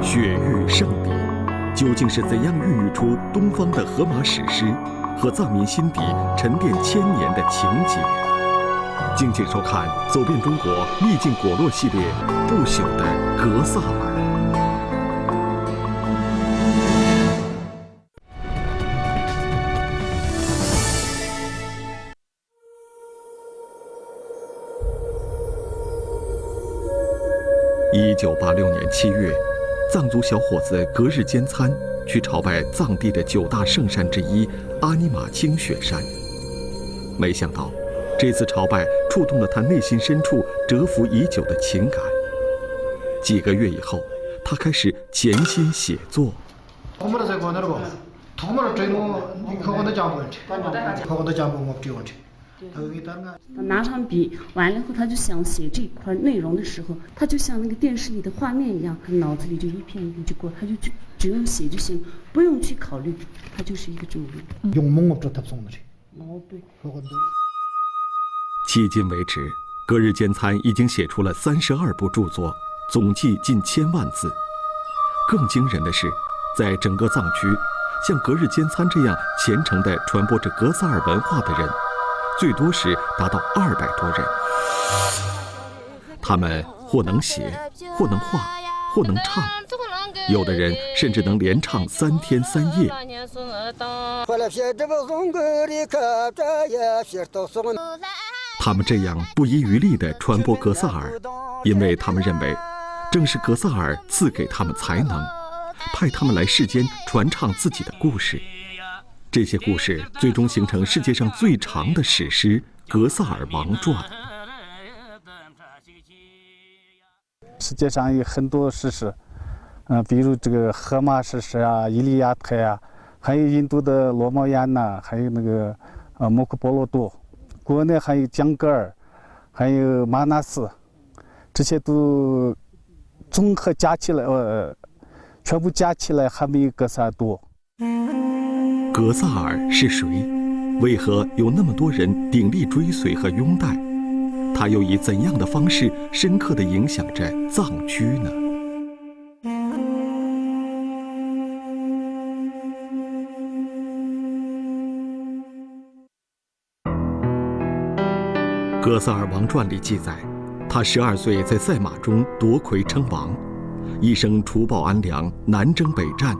雪域圣地，究竟是怎样孕育出东方的荷马史诗和藏民心底沉淀千年的情结？敬请收看《走遍中国秘境果洛》系列《不朽的格萨尔》。1986年7月，藏族小伙子格日坚参去朝拜藏地的9大圣山之一阿尼玛清雪山。没想到，这次朝拜触动了他内心深处蛰伏已久的情感。几个月以后，他开始潜心写作。他拿上笔，完了后他就想写这块内容的时候，他就像那个电视里的画面一样，他脑子里就一片一片就过，他就只用写就行，不用去考虑，他就是一个主人。迄今为止，格日坚参已经写出了32部著作，总计近1000万字。更惊人的是，在整个藏区，像格日坚参这样虔诚地传播着格萨尔文化的人，最多时达到200多人。他们或能写，或能画，或能唱，有的人甚至能连唱3天3夜。他们这样不遗余力地传播格萨尔，因为他们认为，正是格萨尔赐给他们才能，派他们来世间传唱自己的故事。这些故事最终形成世界上最长的史诗《格萨尔王传》。世界上有很多史诗，比如这个荷马史诗啊、伊利亚特啊，还有印度的罗摩衍呐，还有那个摩诃婆罗多，国内还有江格尔，还有马纳斯，这些都综合加起来，全部加起来还没有格萨尔多。格萨尔是谁？为何有那么多人鼎力追随和拥戴？他又以怎样的方式深刻地影响着藏区呢？《格萨尔王传》里记载，他12岁在赛马中夺魁称王，一生除暴安良，南征北战，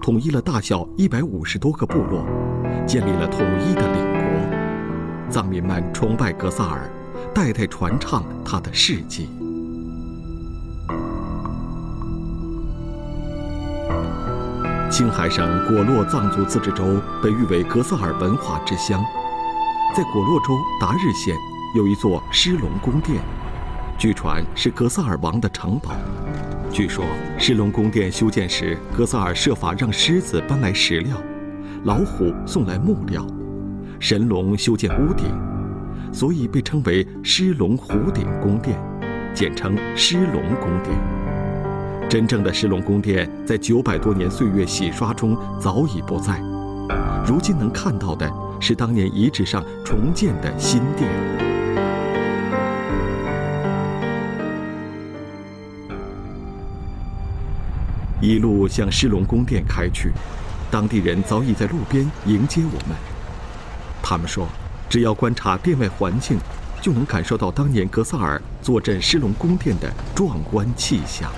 统一了大小150多个部落，建立了统一的领国。藏民们崇拜格萨尔，代代传唱他的事迹。青海省果洛藏族自治州被誉为格萨尔文化之乡。在果洛州达日县有一座狮龙宫殿，据传是格萨尔王的城堡。据说狮龙宫殿修建时，格萨尔设法让狮子搬来食料，老虎送来木料，神龙修建屋顶，所以被称为狮龙虎顶宫殿，简称狮龙宫殿。真正的狮龙宫殿在900多年岁月洗刷中早已不在，如今能看到的是当年遗址上重建的新殿。一路向狮龙宫殿开去，当地人早已在路边迎接我们。他们说，只要观察殿外环境，就能感受到当年格萨尔坐镇狮龙宫殿的壮观气象。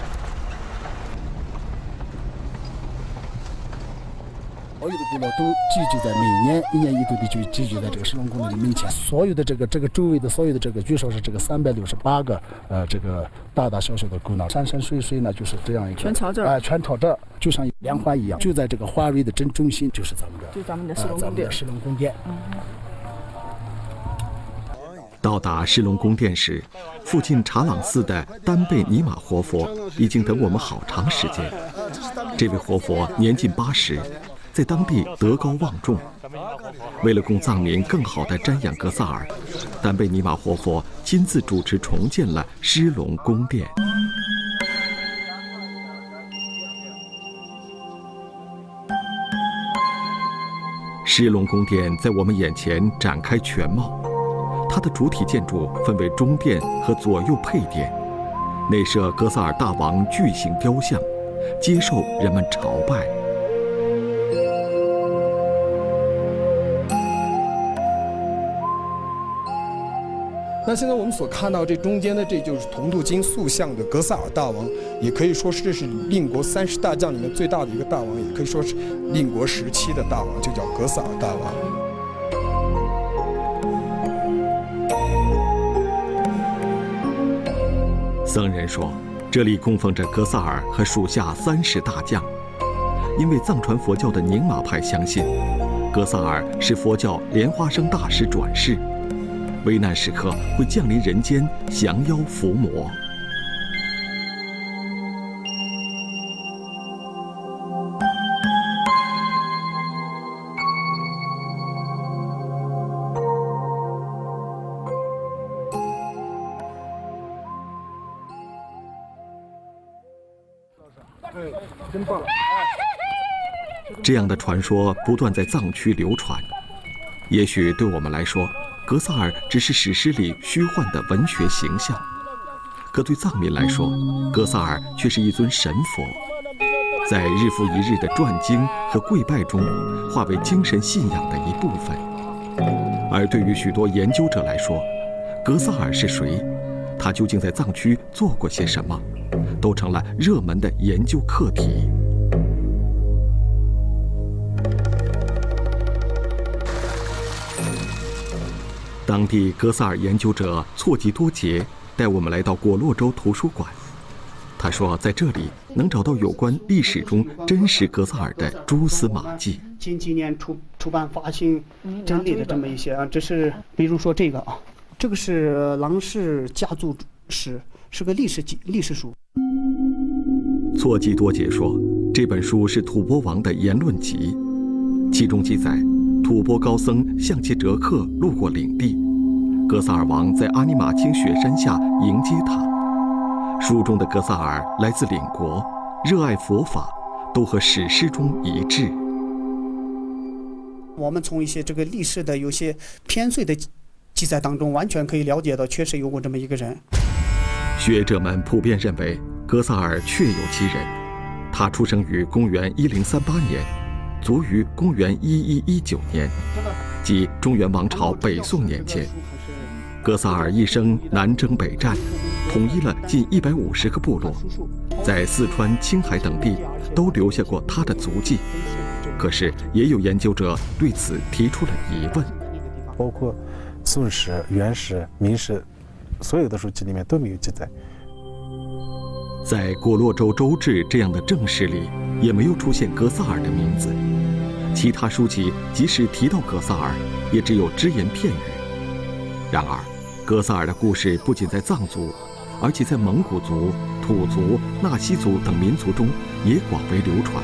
所有的部落都聚集在每年1年1度的聚集在这个狮龙宫殿的门前，所有的这个周围的所有的这个，据说是这个368个这个大大小小的沟囊，山山水水呢就是这样一个全朝这全朝这，就像莲花一样，就在这个花蕊的正中心，就是咱们的狮龙宫殿。到达狮龙宫殿时，附近查朗寺的丹贝尼玛活佛已经等我们好长时间。这位活佛年近80，在当地德高望重。为了供藏民更好地瞻仰格萨尔，丹贝尼玛活佛亲自主持重建了狮龙宫殿。狮龙宫殿在我们眼前展开全貌，它的主体建筑分为中殿和左右配殿，内设格萨尔大王巨型雕像，接受人们朝拜。那现在我们所看到这中间的，这就是铜镀金塑像的格萨尔大王，也可以说是这是令国30大将里面最大的一个大王，也可以说是令国时期的大王，就叫格萨尔大王。僧人说，这里供奉着格萨尔和属下30大将，因为藏传佛教的宁玛派相信，格萨尔是佛教莲花生大师转世，危难时刻会降临人间降妖伏魔。真棒！这样的传说不断在藏区流传。也许对我们来说，格萨尔只是史诗里虚幻的文学形象，可对藏民来说，格萨尔却是一尊神佛，在日复一日的转经和跪拜中，化为精神信仰的一部分。而对于许多研究者来说，格萨尔是谁？他究竟在藏区做过些什么？都成了热门的研究课题。当地格萨尔研究者错吉多杰带我们来到果洛州图书馆。他说，在这里能找到有关历史中真实格萨尔的蛛丝马迹。近几年出版发行整理的这么一些啊，这是比如说这个啊，这个是郎氏家族史，是个历史书。错吉多杰说，这本书是吐蕃王的言论集，其中记载吐蕃高僧向其哲克路过领地，格萨尔王在阿尼玛清雪山下迎接他。书中的格萨尔来自领国，热爱佛法，都和史诗中一致。我们从一些这个历史的有些偏碎的记载当中，完全可以了解到，确实有过这么一个人。学者们普遍认为，格萨尔确有其人。他出生于公元1038年，卒于公元1119年，即中原王朝北宋年间。格萨尔一生南征北战，统一了近150个部落，在四川、青海等地都留下过他的足迹。可是，也有研究者对此提出了疑问。包括宋史、元史、明史，所有的书籍里面都没有记载。在果洛州州志这样的正史里，也没有出现格萨尔的名字。其他书籍即使提到格萨尔，也只有只言片语。然而，格萨尔的故事不仅在藏族，而且在蒙古族、土族、纳西族等民族中也广为流传。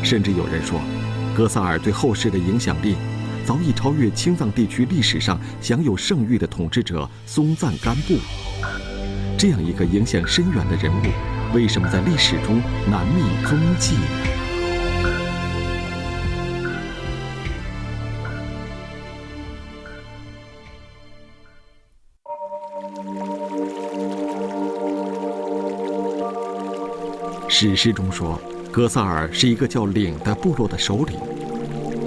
甚至有人说，格萨尔对后世的影响力早已超越青藏地区历史上享有盛誉的统治者松赞干布。这样一个影响深远的人物，为什么在历史中难觅踪迹呢？史诗中说，格萨尔是一个叫岭的部落的首领，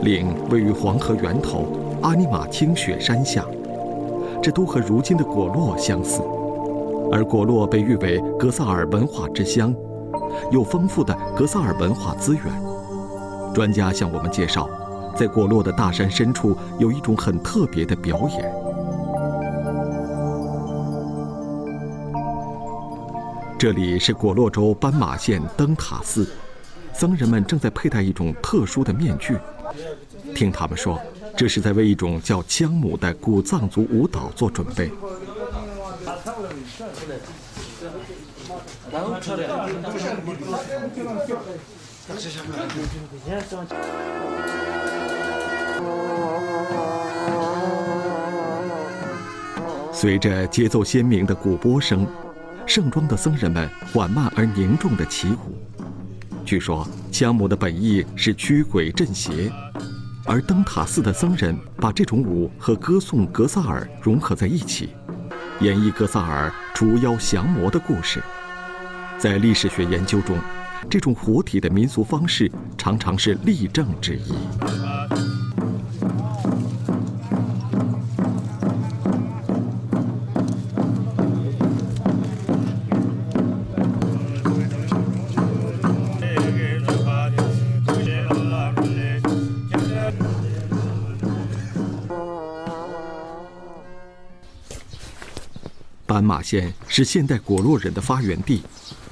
岭位于黄河源头阿尼玛清雪山下，这都和如今的果洛相似。而果洛被誉为格萨尔文化之乡，有丰富的格萨尔文化资源。专家向我们介绍，在果洛的大山深处有一种很特别的表演。这里是果洛州斑马县灯塔寺，僧人们正在佩戴一种特殊的面具。听他们说，这是在为一种叫枪母的古藏族舞蹈做准备。随着节奏鲜明的鼓波声，盛装的僧人们缓慢而凝重地起舞。据说枪母的本意是驱鬼镇邪，而灯塔寺的僧人把这种舞和歌颂格萨尔融合在一起，演绎格萨尔除妖降魔的故事。在历史学研究中，这种活体的民俗方式常常是例证之一。斑马县是现代果洛人的发源地，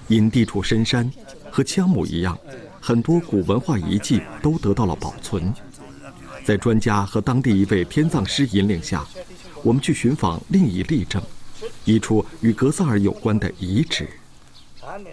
因地处深山，和羌母一样，很多古文化遗迹都得到了保存。在专家和当地一位天葬师引领下，我们去寻访另一例证，一处与格萨尔有关的遗址。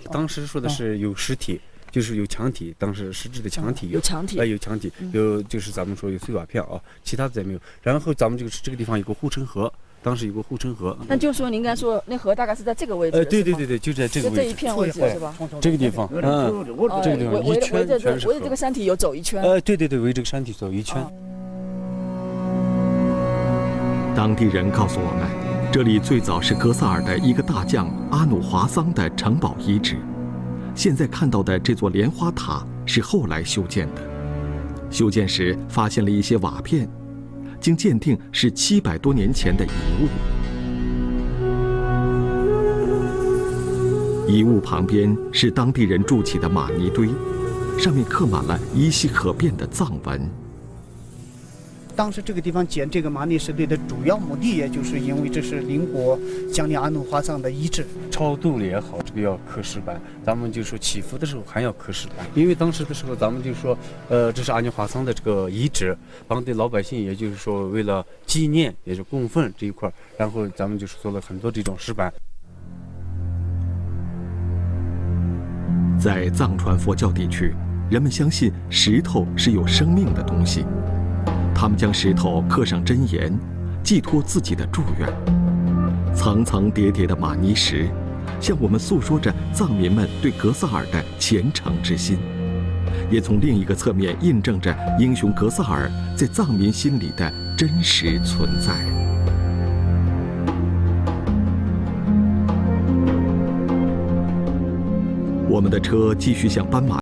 当时说的是有尸体，就是有墙体，当时实质的墙体有墙体，有墙体，有就是咱们说有碎瓦片啊，其他的再没有。然后咱们这个地方有个护城河。当时有个护城河，那就是说您刚才说那河大概是在这个位置，对，就在这个位置，这一片位置是吧？这个地方，这个地方一圈围着这个山体有走一圈。对，围这个山体走一圈。当地人告诉我们，这里最早是格萨尔的一个大将阿努华桑的城堡遗址，现在看到的这座莲花塔是后来修建的。修建时发现了一些瓦片。经鉴定是700多年前的遗物。遗物旁边是当地人筑起的玛尼堆，上面刻满了依稀可辨的藏文。当时这个地方建这个玛尼石堆的主要目的，也就是因为这是邻国将领阿努华桑的遗址。超度了也好，这个要刻石板，咱们就说祈福的时候还要刻石板，因为当时的时候咱们就说，这是阿努华桑的这个遗址，当地老百姓也就是说为了纪念，也是供奉这一块，然后咱们就是做了很多这种石板。在藏传佛教地区，人们相信石头是有生命的东西。他们将石头刻上真言，寄托自己的祝愿。层层叠叠的玛尼石，向我们诉说着藏民们对格萨尔的虔诚之心，也从另一个侧面印证着英雄格萨尔在藏民心里的真实存在。我们的车继续向斑马